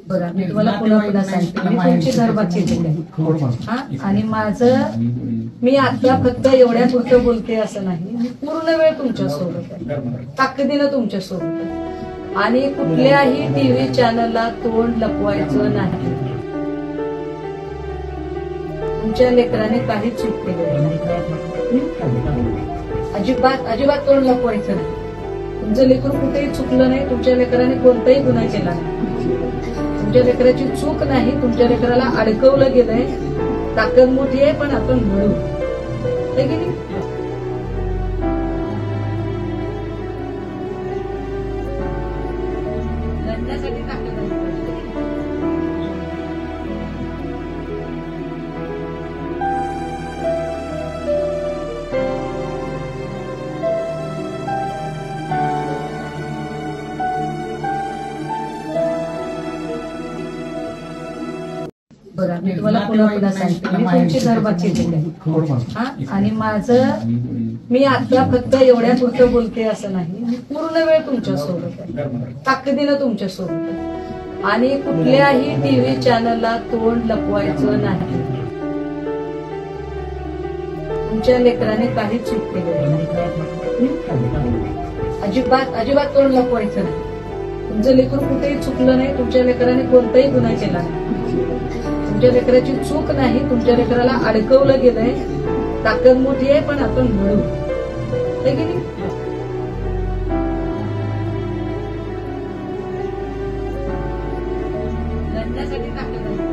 बरं मी तुम्हाला पुन्हा पुन्हा सांगते मी तुमची घरबाची हा आणि माझं मी आता फक्त एवढ्या पुरतं बोलते असं नाही, मी पूर्ण वेळ तुमच्या सोबत आहे, ताकदीनं तुमच्या सोबत आहे आणि कुठल्याही टीव्ही चॅनलला तोंड लपवायचं नाही. तुमच्या लेकराने काही चूक केलेली नाही, अजिबात अजिबात तोंड लपवायचं नाही. तुमचं लेकरू कुठेही चुकलं नाही, तुमच्या लेकराने कोणताही गुन्हा केला नाही, तुमच्या लेकराची चूक नाही, तुमच्या लेकराला अडकवलं गेलंय. ताकद मोठी आहे पण आपण मिळू की नाही. लढण्यासाठी ताकद आहे. बरं मी तुम्हाला पुन्हा पुन्हा सांगते मी तुमची घरबाची हा आणि माझं मी आता फक्त एवढ्या पुरतं बोलते असं नाही, मी पूर्ण वेळ तुमच्या सोबत आहे, ताकदीनं तुमच्या सोबत आहे आणि कुठल्याही टीव्ही चॅनलला तोंड लपवायचं नाही. तुमच्या लेकराने काही चूक केलेली नाही, अजिबात अजिबात तोंड लपवायचं नाही. तुमचं लेकरू कुठेही चुकलं नाही, तुमच्या लेकराने कोणताही गुन्हा केला नाही, तुमच्या लेकराची चूक नाही, तुमच्या लेकराला अडकवलं गेलंय. ताकद मोठी आहे पण आपण मिळू की नाही. लढण्यासाठी ताकद आहे.